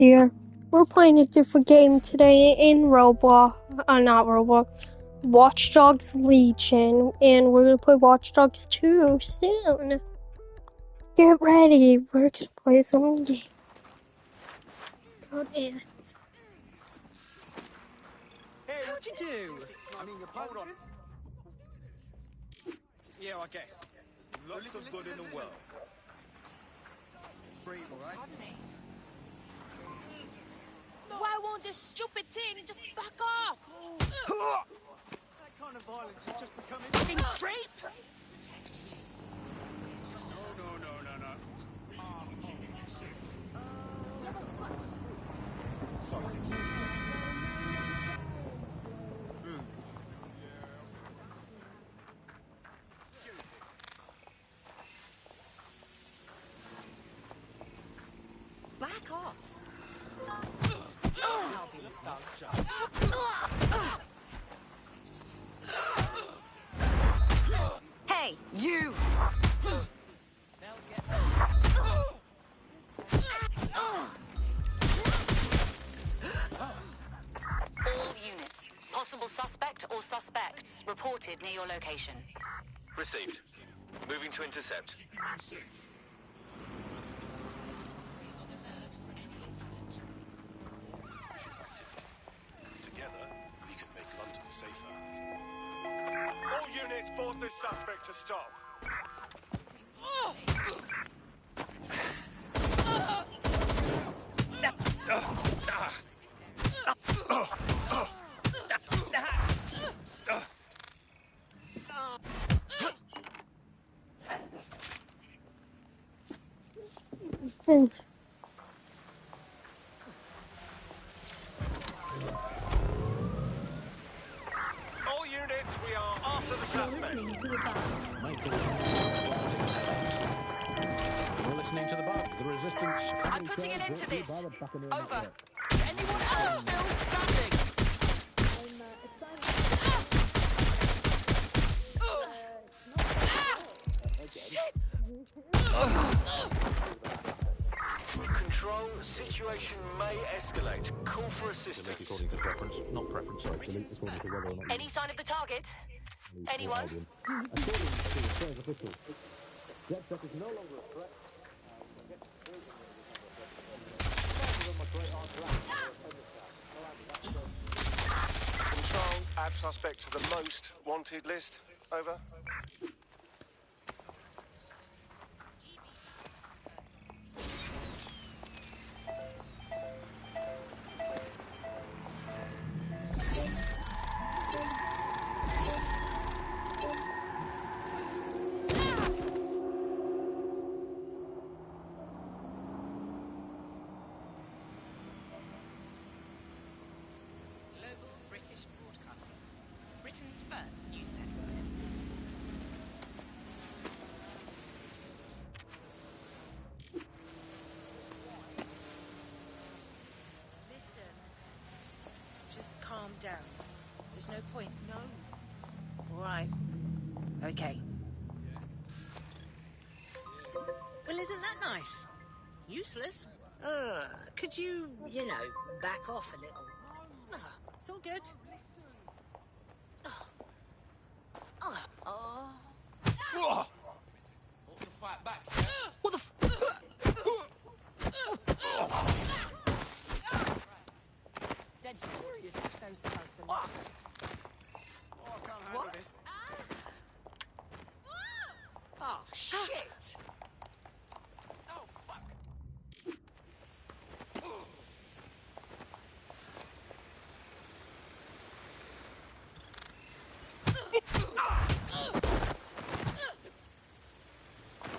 here. We're playing a different game today in Roblox. Not Roblox. Watch Dogs Legion. And we're gonna play Watch Dogs 2 soon. Get ready. We're gonna play some games. Got it. How'd you do? I mean, you're positive? Yeah, I guess. Lots of good in the world. Breathe, all right? Why won't this stupid thing just back off? That kind of violence is just becoming Fucking creep! No. Back off. Hey, you! All units. Possible suspect or suspects reported near your location. Received. Moving to intercept. Suspicious activity. Together, we can make London safer. All units force this suspect to stop. Finish. All units, we are after the suspect. You're listening to the bar. The resistance. I'm putting an end to this. Over. Anyone else still standing? Shit! Control, situation may escalate. Call for assistance. According to preference, not preference. Sorry, delete according to whether or not. Any sign of the target? Anyone? Control, add suspect to the most wanted list. Over. Global British Broadcasting, Britain's first news network. Listen, just calm down. There's no point. No. All right. Okay. Well, isn't that nice? Useless. Could you, back off a little? It's all good. Ought to fight back. What the Dead serious, those thugs are not. Oh, I can't handle this. Oh, shit! Oh, fuck.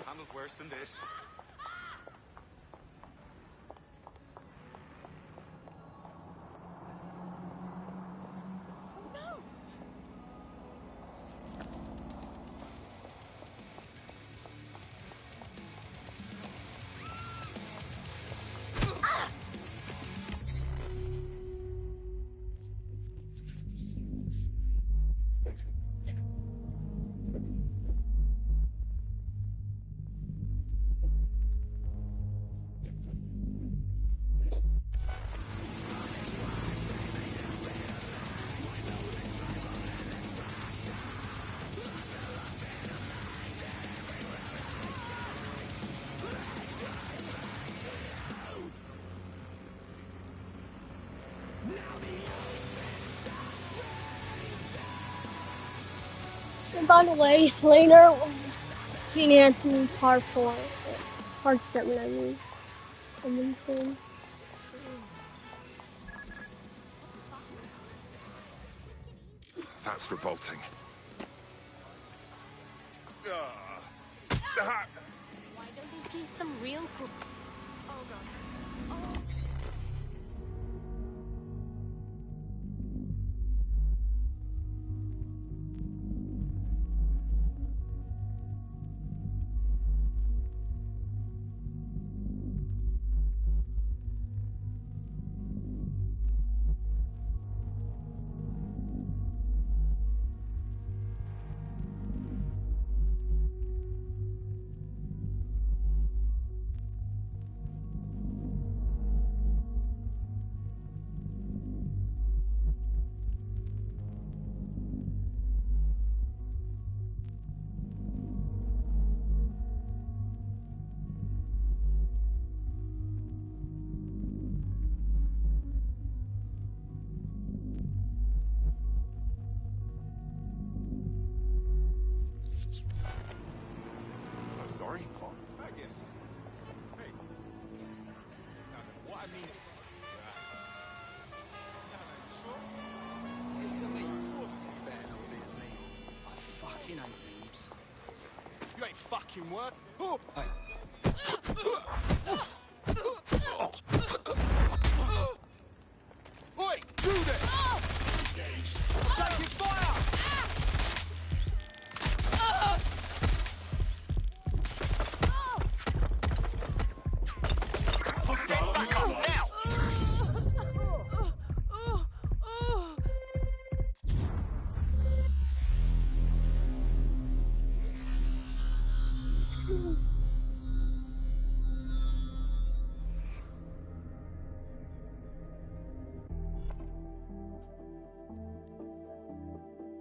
Handled worse than this. And by the way, later, King Anthony Part 4. Part 7, I mean. Coming soon. That's revolting. Why don't they chase some real crooks? Oh god. Oh. So sorry. I guess. Hey. No, what I mean. It's a me. Of course it's better not being me. I fucking hate memes. You ain't fucking worth. Oh. Hey. Oi, do this! Taking fire!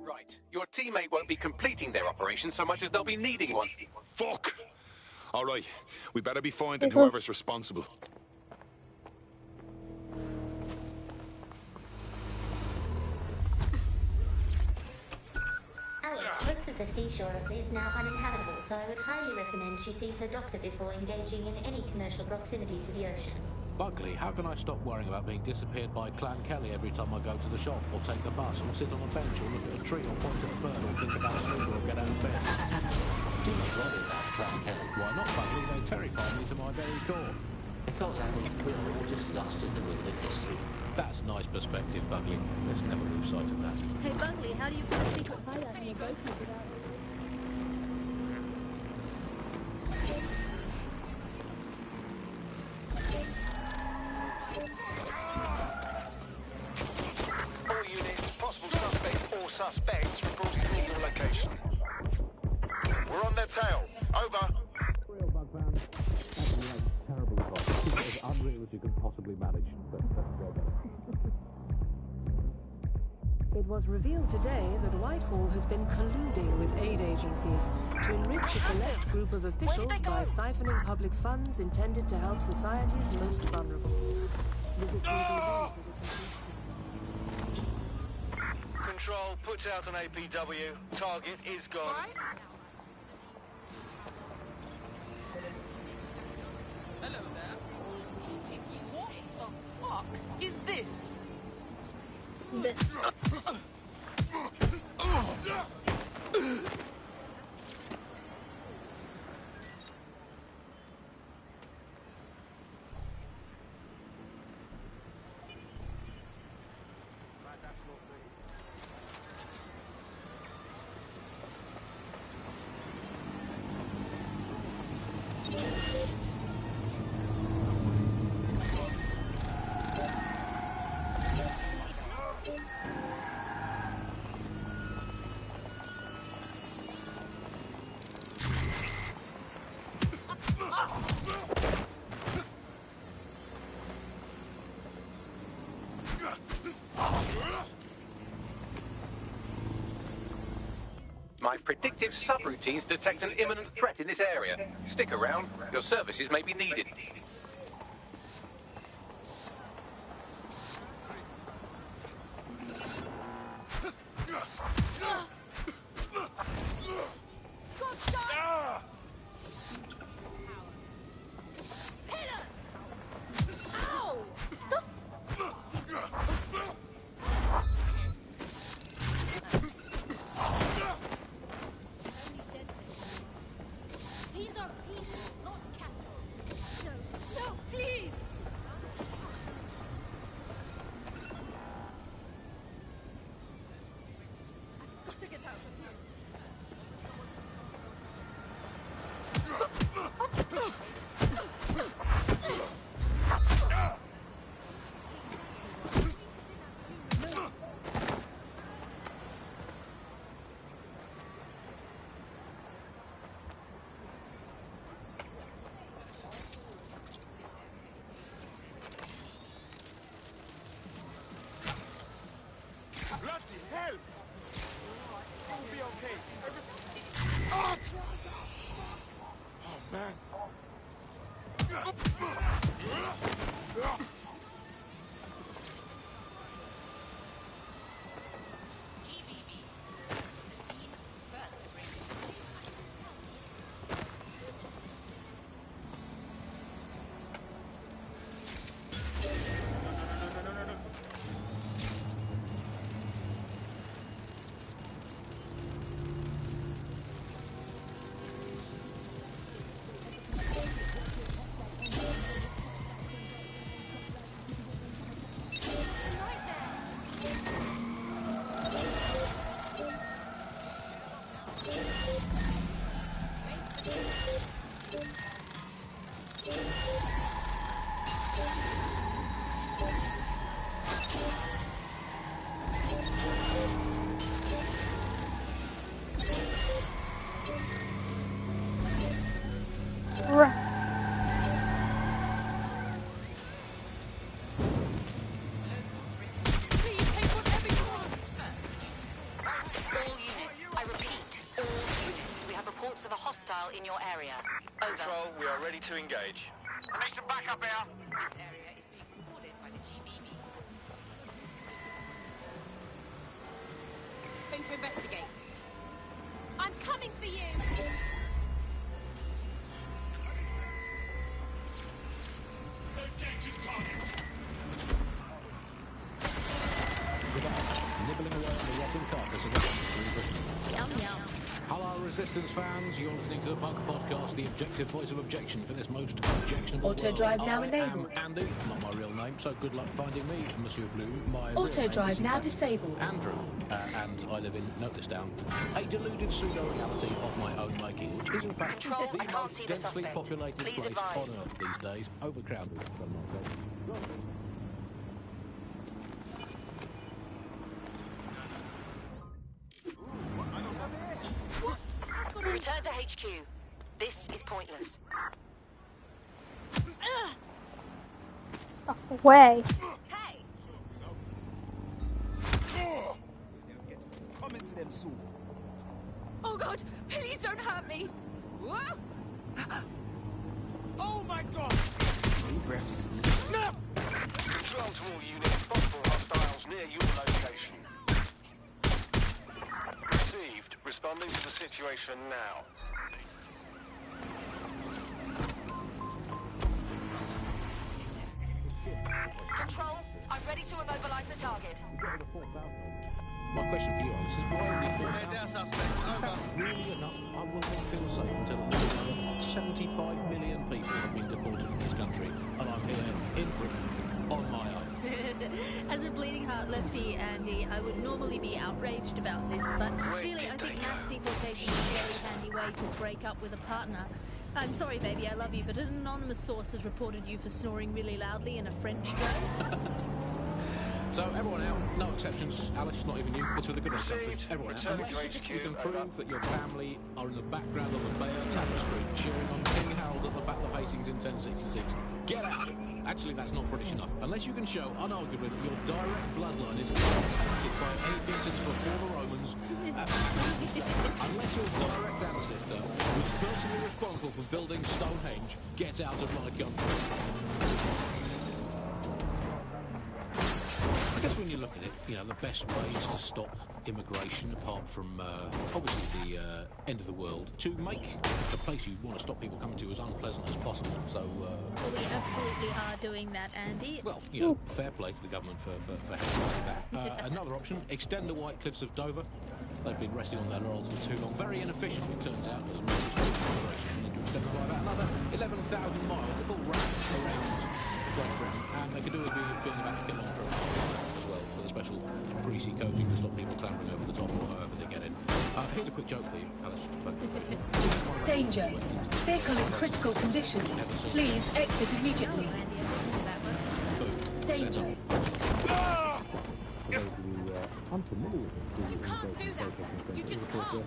Right. Your teammate won't be completing their operation so much as they'll be needing one. Fuck! Alright, we better be finding whoever's responsible. Alice, most of the seashore is now uninhabitable, so I would highly recommend she sees her doctor before engaging in any commercial proximity to the ocean. Bugley, how can I stop worrying about being disappeared by Clan Kelly every time I go to the shop, or take the bus, or sit on a bench, or look at a tree, or point at a bird, or think about sleep, or get out of bed? Do not worry about Clan Kelly. Why not, Bugley? They terrify me to my very core. Because we're all just dust in the wind of history. That's nice perspective, Bugley. Let's never lose sight of that. Hey, Bugley, how do you put a secret hideout in your GoPro without... All units, possible suspects or suspects reporting near your location. We're on their tail. Over. Real bug fan. Terrible advice. Keep it as unreal as you can possibly manage. But well done. It was revealed today that Whitehall has been colluding with aid agencies to enrich a select group of officials by siphoning public funds intended to help society's most vulnerable. Control, put out an APW. Target is gone. Hello there. What the fuck is this? This. My predictive subroutines detect an imminent threat in this area. Stick around. Your services may be needed. get out of here. Bloody hell! I'll be okay. Oh, man. In your area. Over. Control, we are ready to engage. I need some backup here. This area is being recorded by the GBB. Going to investigate. I'm coming for you. Nibbling away on the rotten carcass of the Yum yum. Hello, Resistance fans. You're listening to the Punk Podcast, the objective voice of objection for this most objectionable Auto world. drive now I enabled. am Andy, not my real name, so good luck finding me, Monsieur Blue. My Auto real name drive is, in now fact, disabled. Andrew, and I live in, note this down, a deluded pseudo-reality of my own making, which is in fact Control, I the can't most see the densely suspect. populated Please place advise. on Earth these days, overcrowded. Return to HQ. This is pointless. Stuff away. Hey! Coming to them soon. Oh God! Please don't hurt me! Whoa! Oh my god! Deep breaths. No! Control to all units, possible hostiles near your location. Received. Responding to the situation now. Control, I'm ready to immobilize the target. My question for you, Alice, is why only 4,000? Where's our suspect? Is that really enough? I will not feel safe until at least another 75 million people have been deported from this country, and I'm here in Britain on my own. As a bleeding heart lefty, Andy, I would normally be outraged about this, but really I think mass deportation is a very handy way to break up with a partner. I'm sorry, baby, I love you, but an anonymous source has reported you for snoring really loudly in a French drove. So everyone out, no exceptions. Alice, not even you. It's for the good of the country. Everyone out. Returning to Unless HQ, you can over. prove that your family are in the background of the Bayeux Tapestry, cheering on King Harold at the Battle of Hastings in 1066. Get out! Actually, that's not British enough. Unless you can show, unarguably, that your direct bloodline is untainted by any instance before the Romans. Unless your direct ancestor was personally responsible for building Stonehenge, get out of my country. I guess when you look at it, you know, the best ways to stop immigration, apart from obviously the end of the world, to make the place you want to stop people coming to as unpleasant as possible. So, Well, we absolutely are doing that, Andy. well, you know, fair play to the government for helping with that. Another option, extend the White Cliffs of Dover. They've been resting on their laurels for too long. Very inefficient, it turns out, as a means of immigration. You need to extend them like that. Another 11,000 miles, a full round around Great Britain. And they could do it being about a kilometre as well, with a special greasy coating to stop people clambering over the top or however they get in. Here's a quick joke for you, Alice. Danger. Vehicle in critical condition. Please exit immediately. Danger. You can't do that. You just can't.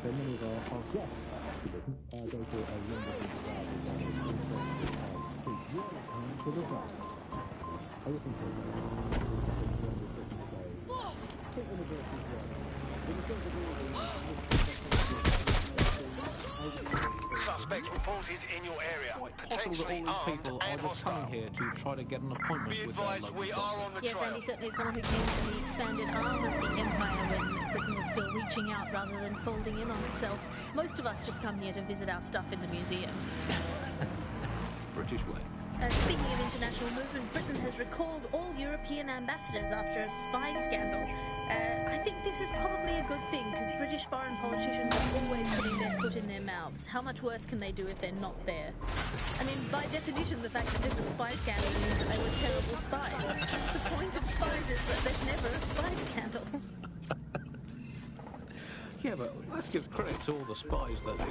Suspects reported in your area. Quite possible that all these people are just coming here to try to get an appointment with their local doctor. Yes, Andy, certainly someone who came to the expanded arm of the empire when Britain was still reaching out rather than folding in on itself. Most of us just come here to visit our stuff in the museums. It's the British way. Speaking of international movement, Britain has recalled all European ambassadors after a spy scandal. I think this is probably a good thing, because British foreign politicians are always putting their foot in their mouths. How much worse can they do if they're not there? I mean, by definition, the fact that there's a spy scandal means that they were terrible spies. The point of spies is that there's never a spy scandal. Yeah, but let's give credit to all the spies that they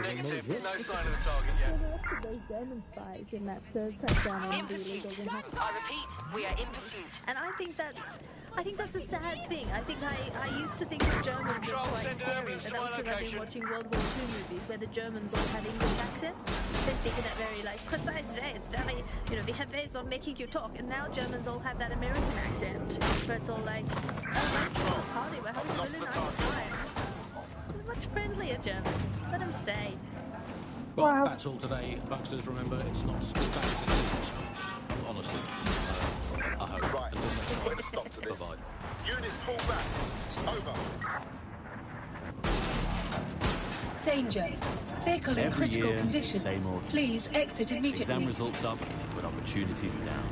Negative, no sign of the target yet. Those German spies in that touchdown on the illegal I repeat, we are in pursuit. And I think that's a sad thing. I think I used to think that Germans were quite scary, but that was because I've been watching World War II movies where the Germans all had English accents. They speak in that very precise way. It's very, they have ways of making you talk. And now Germans all have that American accent, where it's all like, oh, party, we're having a really nice time. They're much friendlier Germans. Let them stay. Well, that's all today. Buxters, remember, it's not as bad as it seems. Honestly. I hope. Right, put a stop to this. Units fall back. Over. Danger. Vehicle in Every critical year, condition. same old. Please exit immediately. Exam results up, but opportunities down.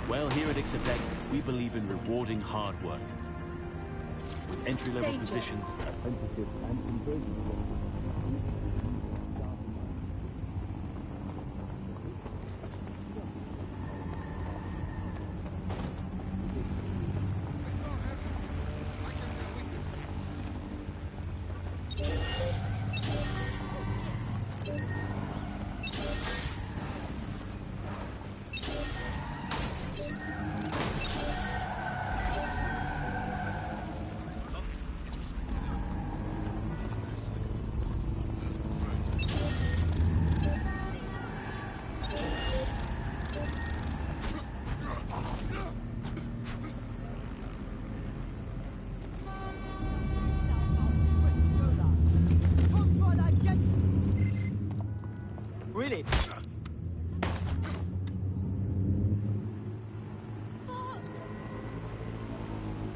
Well, here at Ixotec, we believe in rewarding hard work. With entry-level positions, apprenticeships, and conversions. Really?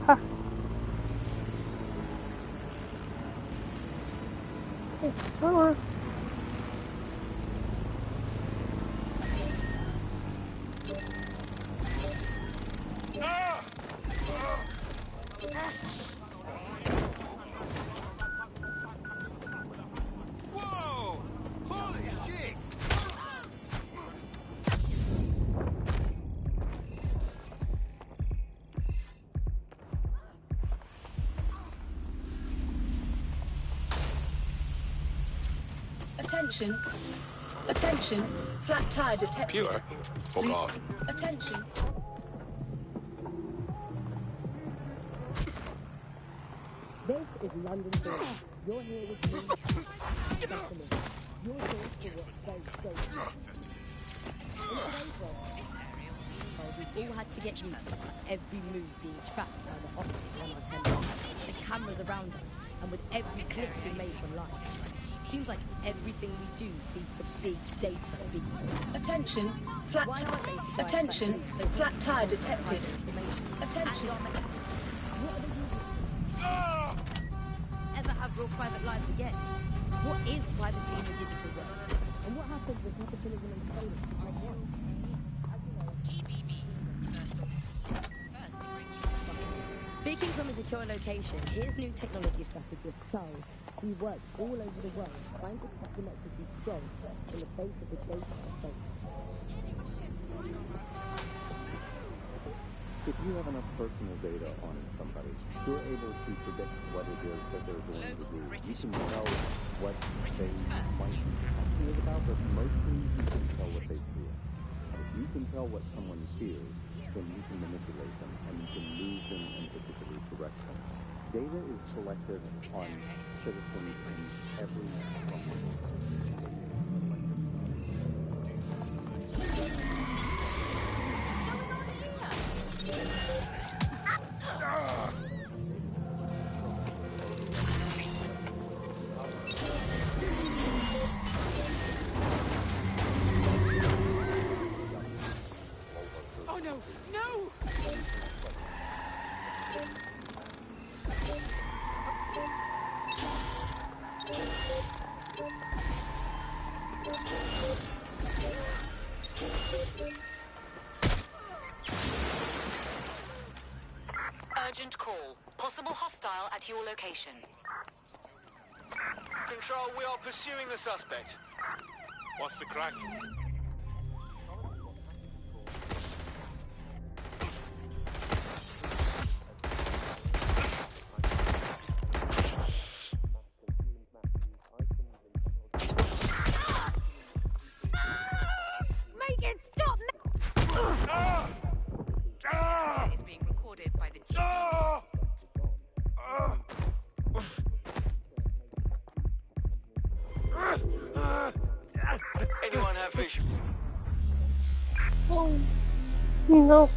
Huh. It's slower. Whoa! Holy shit! Attention. Attention. Flat tire detected. Computer, fuck off. Attention. This is London Bridge. You're here with me. Specialist. You're here for what's very safe. We've all had to get used to every move being tracked by the optics on our television, the cameras around us, and with every clip we make online. Seems like everything we do feeds the big data beat. Attention. Flat tire. Attention. Flat tire detected. Attention. Ever have real private lives again? What is privacy in the digital world? And what happens with capitalism and surveillance? Speaking from a secure location, here's new technology strategy. So, we work all over the world trying to keep democracy strong in the face of the data assault. you have enough personal data on somebody, you're able to predict what it is that they're going to do. You can tell what they might be passionate about, but mostly you can tell what they feel. If you can tell what someone feels, then you can manipulate them and you can move them in particular direction. Data is collected on citizens in every Oh no! No! Urgent call. Possible hostile at your location. Control, we are pursuing the suspect. What's the crack? Make it stop now! Is being recorded by the chief. Anyone have vision? Oh, no.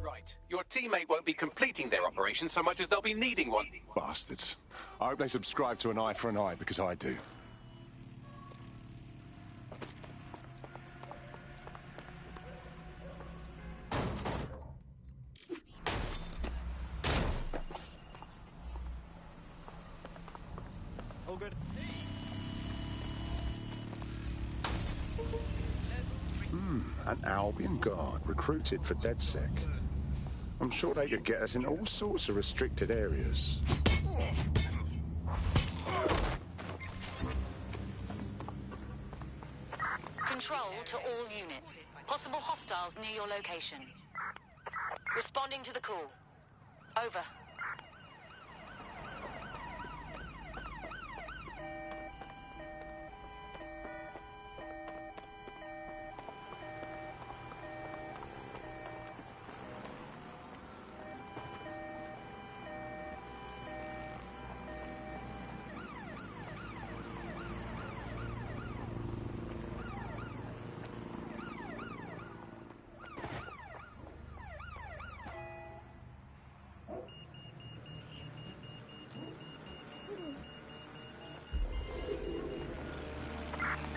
Right. Your teammate won't be completing their operation so much as they'll be needing one. Bastards. I hope they subscribe to an eye for an eye, because I do. All good. An Albion guard recruited for DedSec. I'm sure they could get us in all sorts of restricted areas. Control to all units. Possible hostiles near your location. Responding to the call. Over.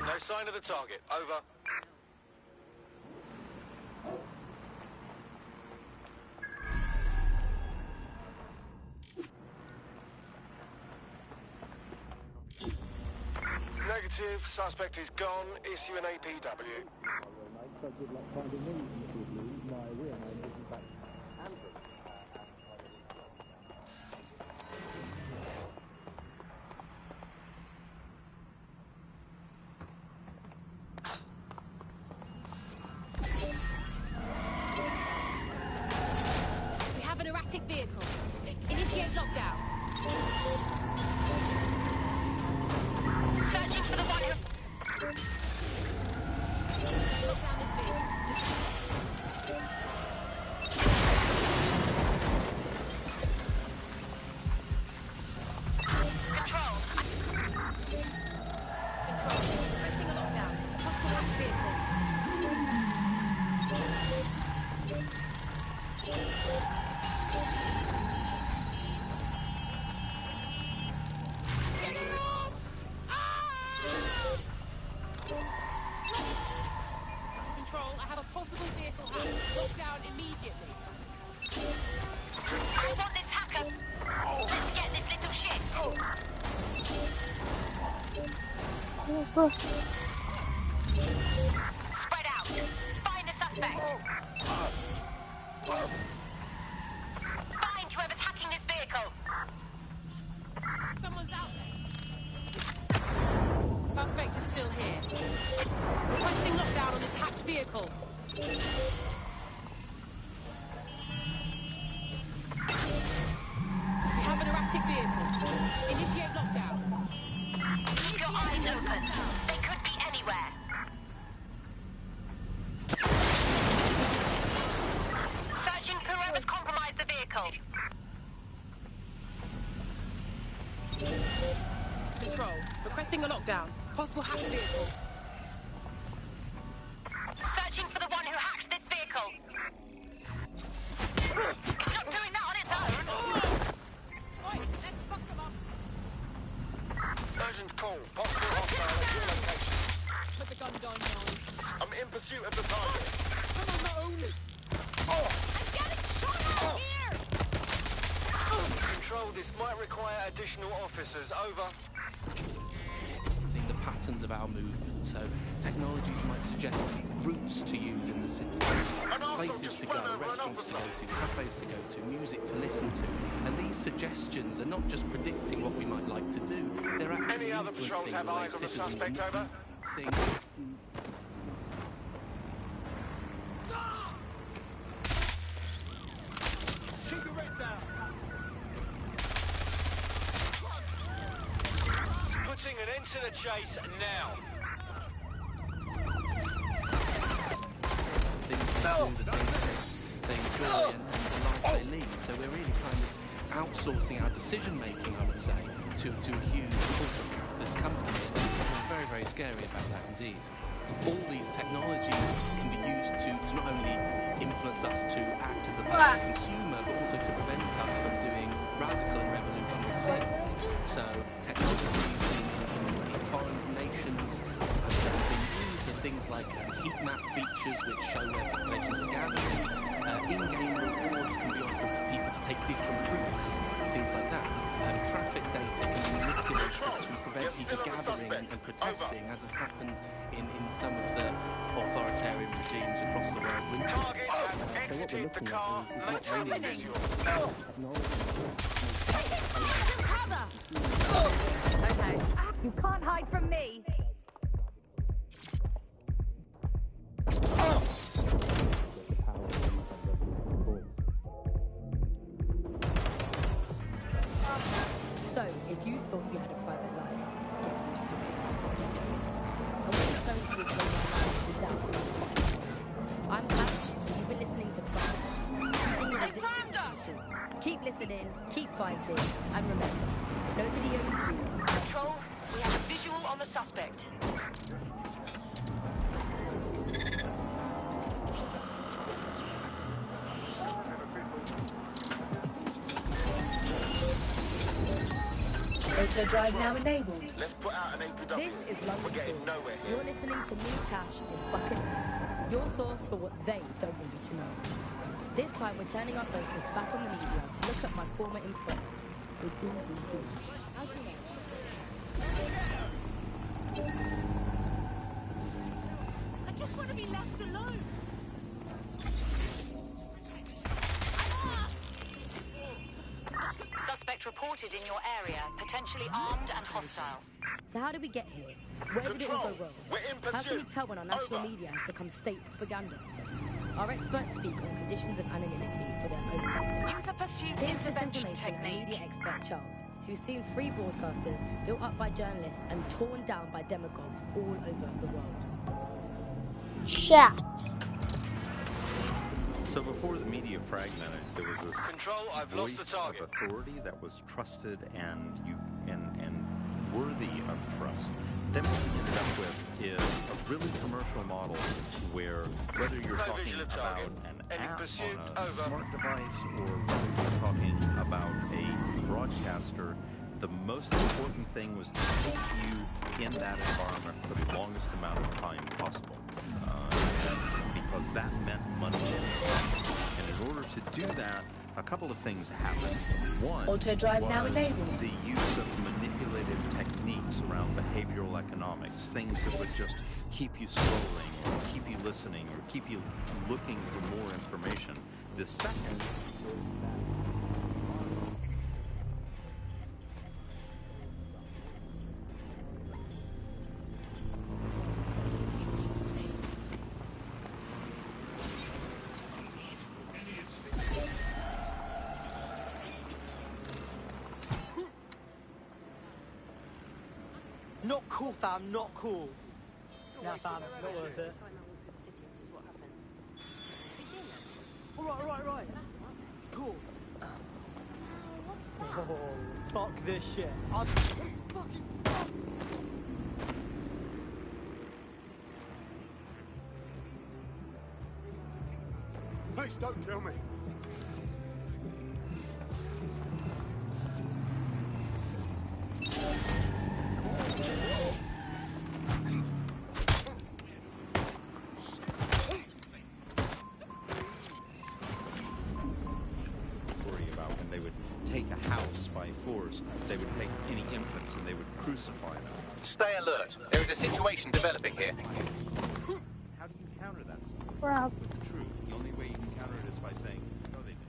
No sign of the target. Over. Negative. Suspect is gone. Issue an APW. We have an erratic vehicle. Initiate lockdown. Searching for the one who... Lockdown this vehicle. Control. Pressing a lockdown. Hostile vehicle. Spread out. Find the suspect. Find whoever's hacking this vehicle. Someone's out there. Suspect is still here. Requesting lockdown on this hacked vehicle. We have an erratic vehicle. Initiate lockdown. Keep your eyes open. They could be anywhere. Searching for whoever's compromised the vehicle. Control. Requesting a lockdown. Possible hacked vehicle. Searching for the one who hacked this vehicle. It's not doing that on its own. Oi, let's fuck them up. Urgent call. Possible hostile at your location. Put the gun down now. I'm in pursuit of the target. Come on, Mahomes. Oh! I'm getting shot out here! Control, this might require additional officers. Over. Seeing the patterns of our movement, so technologies might suggest routes to use in the city, places to go, restaurants to go to, cafes to go to, music to listen to, and these suggestions are not just predicting what we might like to do, they're actually Any other patrols have eyes on the suspect, over? Keep your head down. Putting an end to the chase now. They enjoy and the life they lead. So we're really kind of outsourcing our decision making, I would say, to a huge corporate this company. And it's very, very scary about that indeed. All these technologies can be used to not only influence us to act as the public consumer, but also to prevent us from doing radical and revolutionary things. So technologies in foreign nations have been used in things like heat map features which show where populations are gathering. In-game rewards can be offered to people to take different routes, things like that. Traffic data can be manipulated to prevent people gathering and protesting, as has happened in some of the authoritarian regimes across the world. Target has exited the car. Maintain the visual. Cover! Okay. You can't hide from me. So, if you thought you had a private life, get used to it. I wasn't going to replace my life without it. I'm Patch, you've been listening to Resistance. Keep listening, keep fighting, and remember, nobody owns you. Control, we have a visual on the suspect. Auto drive now enabled. Let's put out an APW. This is London. We're getting nowhere here. You're listening to me, Tash, in Buccaneer. Your source for what they don't want you to know. This time we're turning our focus back on the media to look at my former employer. I just want to be left alone. Suspect reported in your area, potentially armed and hostile. So how did we get here? Where did it all go wrong? We're in How can we pursuit. tell when our national media has become state propaganda? Our experts speak on conditions of anonymity for their own research. Use a pursuit Here's intervention disinformation and technique. media expert Charles, who's seen free broadcasters built up by journalists and torn down by demagogues all over the world. Chat. So before the media fragmented, there was this Control, I've lost the voice target. of authority that was trusted and worthy of trust. Then what we ended up with is a really commercial model where whether you're No talking visual of about target. an Ending app pursuit. on a Over. smart device or whether you're talking about a broadcaster, the most important thing was to keep you in that environment for the longest amount of time possible. Because that meant money. And in order to do that, a couple of things happened. One Auto drive now was enabled. the use of manipulative techniques techniques around behavioral economics, things that would just keep you scrolling or keep you listening or keep you looking for more information. The second... Not cool, fam, not cool. Nah, fam, not worth it. Alright. It's cool. What's that? Oh, fuck this shit. I'm fucking... Please don't kill me. Take a house by force, they would take any infants and they would crucify them. Stay alert. There is a situation developing here. How do you counter that? Rob. With the truth, the only way you can counter it is by saying, no, they didn't.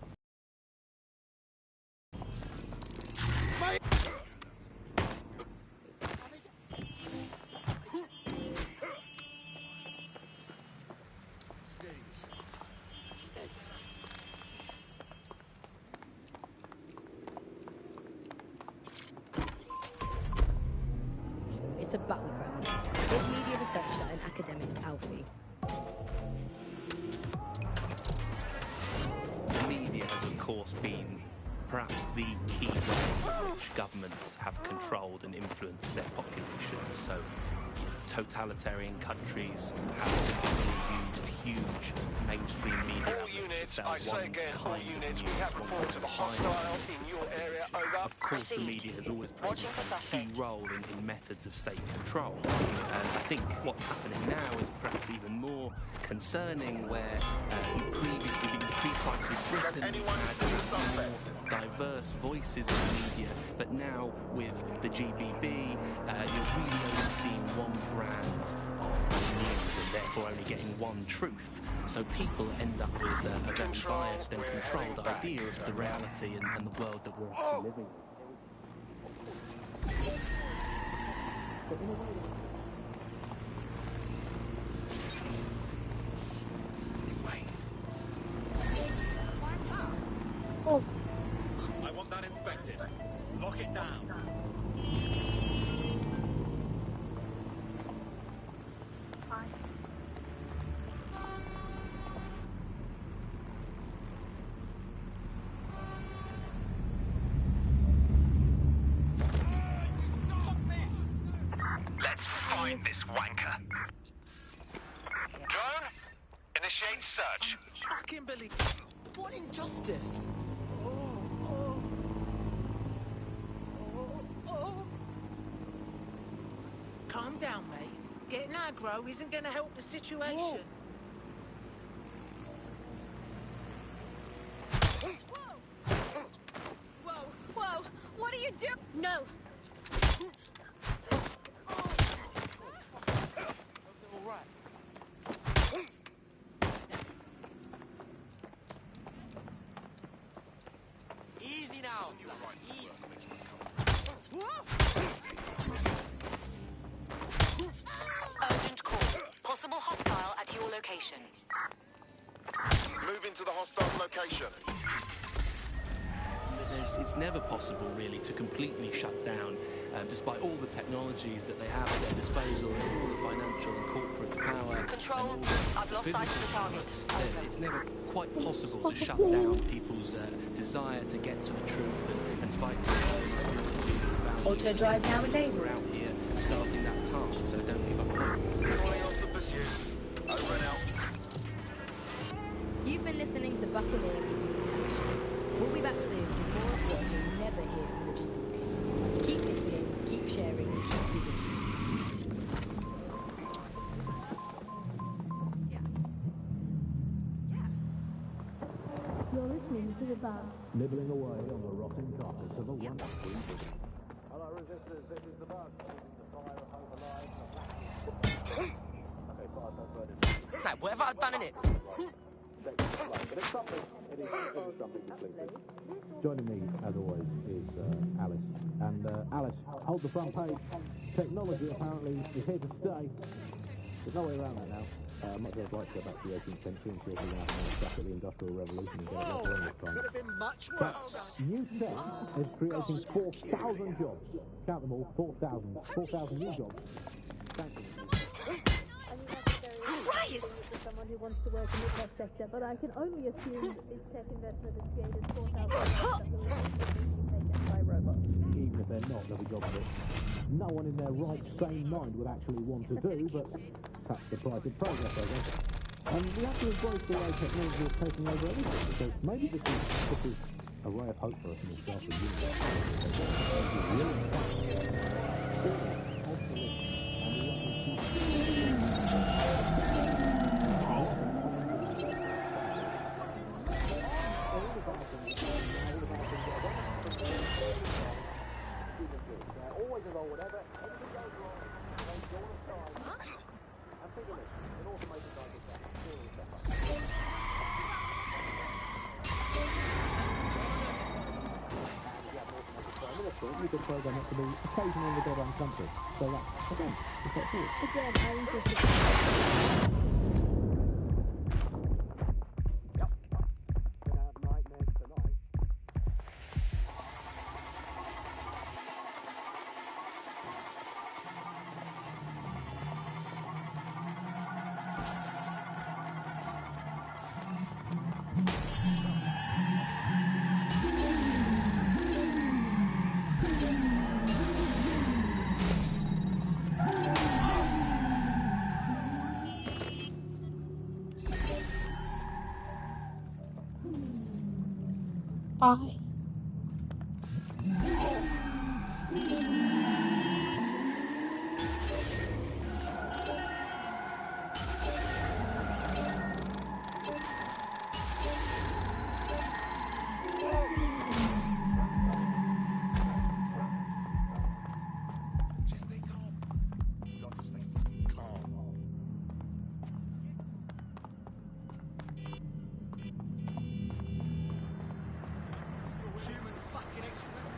It's a battleground. Big media researcher and academic Alfie. The media has, of course, been perhaps the key way in which governments have controlled and influenced their populations. So, totalitarian countries have used huge mainstream media. All units, I say again, all units, we have reports of a hostile in your area, over. Of course, the media has always played a key role in methods of state control. And I think what's happening now is perhaps even more concerning, where previously in pre-crisis Britain had more diverse voices in the media, but now with the GBB, you're really only seeing one brand of news and therefore only getting one truth. So people end up with a very biased and controlled idea of the reality and the world that we're actually living Oh. I want that inspected. Lock it down. Let's find this wanker. Drone, initiate search. Fucking Billy. What injustice? Calm down, mate. Getting aggro isn't going to help the situation. Whoa! What are you doing? No! Easy now. Easy. Urgent call. Possible hostile at your location. Move into the hostile location. It's never possible, really, to completely shut down, despite all the technologies that they have at their disposal, all the financial and corporate power. Control, I've lost sight of the target. It's never quite possible to shut down people's desire to get to the truth and fight for values. Auto drive now enabled. We're out here starting that task, so don't give up hope. Calling off the pursuit. Over and out. You've been listening to Buccaneer Protection. We'll be back soon with more of what you'll never hear from the GBB. Keep listening, keep sharing, and keep visiting. You're listening to the band. Nibbling away on the rotting carcass of a wonderful Hello, resistors. This is the bug. This is the fire of hope alive. Okay, fire diverted. Nah, whatever I've done in it. But it's something. It is something completely. Joining me, as always, is Alice. And Alice, hold the front page. Technology apparently is here to stay. There's no way around that now. Much as I'd like to go back to the 18th century and see if we can have another crack at the Industrial Revolution and get it left wrong this time. Could have been much But worse. new tech is creating 4,000 jobs. Count them all, 4,000. 4,000 new jobs. Thank you. Christ! For someone who wants to work in the tech sector, but I can only assume that this tech investment has created 4,000 jobs that will eventually be taken by robots. Even if they're not, there'll be jobs that no one in their right sane mind would actually want to do, but that's the price of progress, I guess. And we have to embrace the way technology is taking over everything, because maybe this is a ray of hope for us in the Starfleet universe. Always along whatever, anything goes wrong, they go on aside. And think of this, an automated like this, that's a serious step up. You could program it to be occasionally in the goddamn country. So that's, again, it's quite cool. Again, I'm just... Gonna have nightmares tonight. Bye. Just stay calm. You got to stay fucking calm. Human fucking excrement.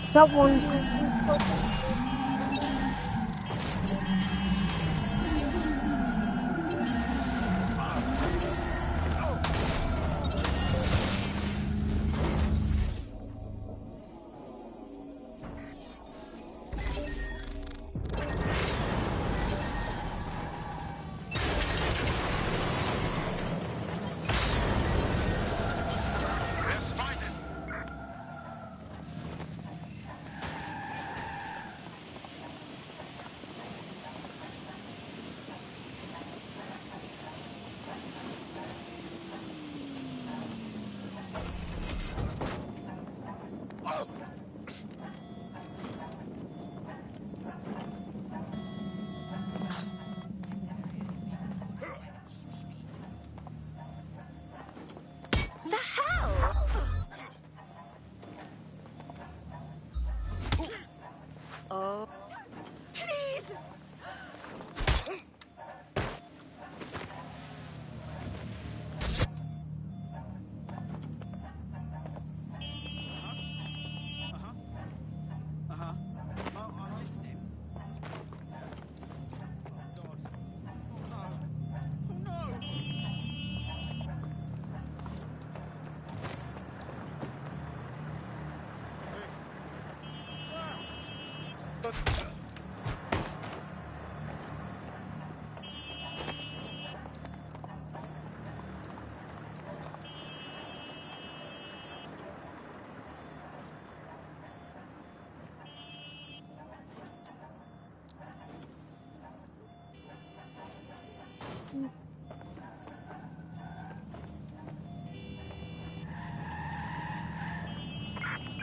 Is that one?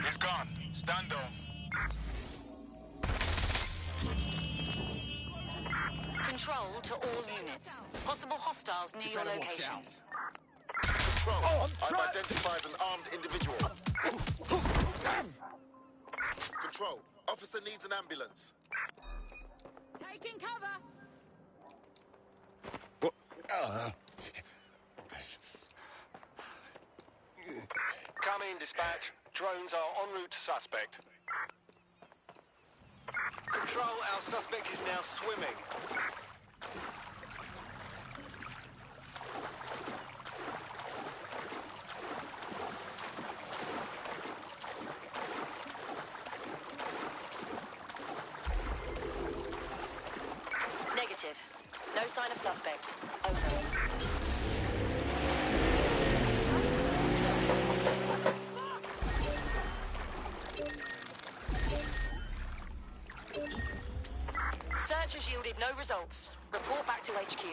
It's gone. Stand down. Control to all units. Possible hostiles near your location. Control. I've identified an armed individual. Control. Officer needs an ambulance. Taking cover. Come in, dispatch. Drones are en route to suspect. Control, our suspect is now swimming. Negative. No sign of suspect. Over. Search has yielded no results. Report back to HQ.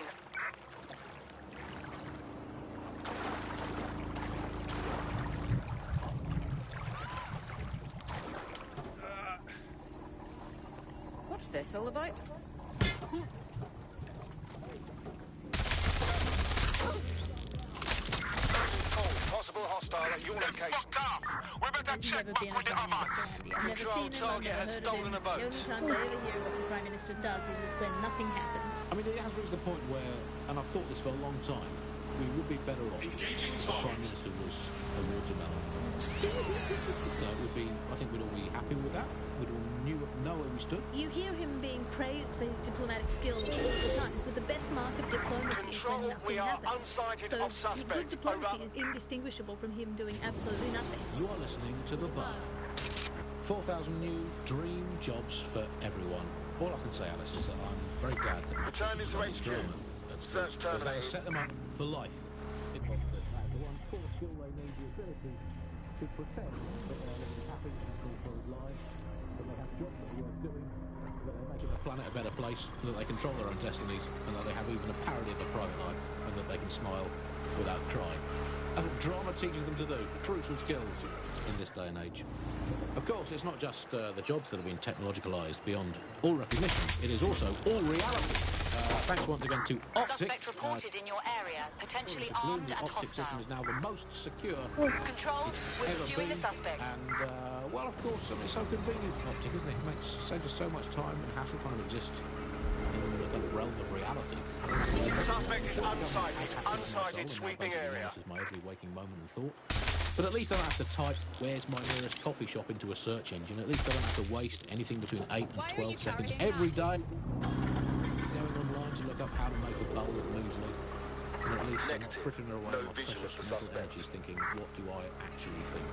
What's this all about? Possible hostile at your location. We better check Never been a Prime Minister, Andy. I've never seen him, I've never heard of him. The only times I ever hear what the Prime Minister does is when nothing happens. I mean, it has reached the point where, and I've thought this for a long time, we would be better off if the Prime Minister was a watermelon. So it would be, I think we'd all be happy with that. We'd all know where we stood. You hear him being praised for his diplomatic skills all the times, but the best mark of diplomacy is when nothing happens. So good diplomacy is indistinguishable from him doing absolutely nothing. You are listening to The Bar. 4,000 new dream jobs for everyone. All I can say, Alice, is that I'm very glad that Return into HQ. Search terminated. They terminated. set them up for life. The one core skill they need the ability to pretend that they are living happy and fulfilled lives, that they have jobs that are worth doing, that they're making The planet a better place, that they control their own destinies, and that they have even a parody of a private life, and that they can smile without crying. And what drama teaches them to do, crucial skills in this day and age. Of course, it's not just the jobs that have been technologicalised beyond all recognition, it is also all reality. Thanks once again to Optic. Suspect reported in your area, potentially armed The and Optic system hostile. is now the most secure Control, we're ever pursuing the been. suspect. And, well, of course, I mean, it's so convenient, Optic, isn't it? It saves us so much time and hassle trying to exist in the kind of realm of reality. Suspect is unsighted. Unsighted sweeping area. Is my every waking moment and thought. But at least I don't have to type "where's my nearest coffee shop" into a search engine. At least I don't have to waste anything between 8 and 12 seconds every day going online to look up how to make a bowl of muesli. And at least I'm not frittering away my precious mental energies thinking, what do I actually think?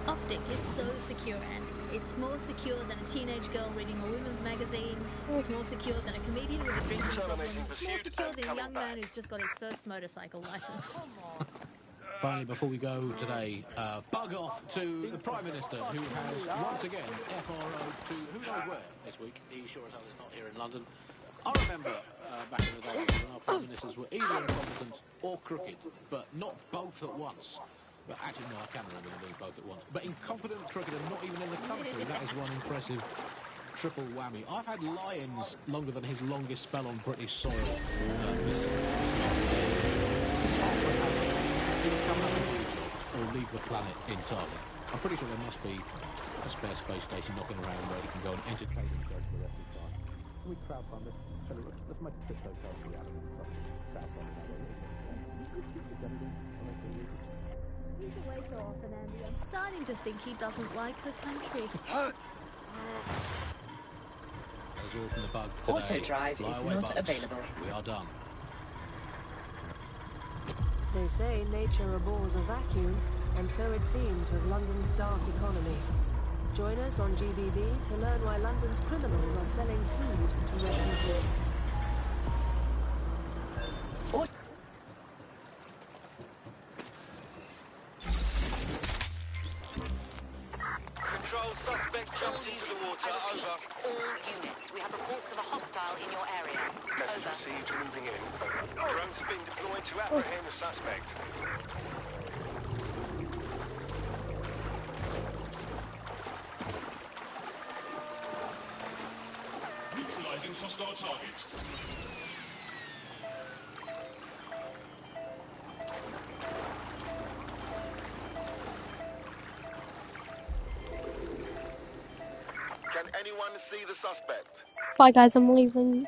Optic is so secure, Andy. It's more secure than a teenage girl reading a women's magazine. It's more secure than a comedian with a drinking problem. It's more secure than a young man who's just got his first motorcycle license. Finally, before we go today, bug off to the Prime Minister, who has once again FRO'd to who knows where this week. He sure as hell is not here in London. I remember back in the day when our Prime Ministers were either incompetent or crooked, but not both at once. But actually, no, I can remember them being both at once. But incompetent, crooked, and not even in the country. That is one impressive triple whammy. I've had lions longer than his longest spell on British soil. Or leave the planet entirely. I'm pretty sure there must be a spare space station knocking around where he can go and entertain himself for the rest of the time. Can we crowdfund this? So let's make a cryptocurrency reality. Crowdfund that way. He's away so often, Andy. I'm starting to think he doesn't like the country. That is all from the bug today. Auto drive Fly is away, not bugs. available. We are done. They say nature abhors a vacuum, and so it seems with London's dark economy. Join us on GBB to learn why London's criminals are selling food to refugees. Control, suspect jumped into the water. Over. All units. We have reports of a hostile in your area. Message received. Moving in. Over. Drones have been deployed to apprehend the suspect. Neutralizing hostile targets. Can anyone see the suspect? Bye guys, I'm leaving.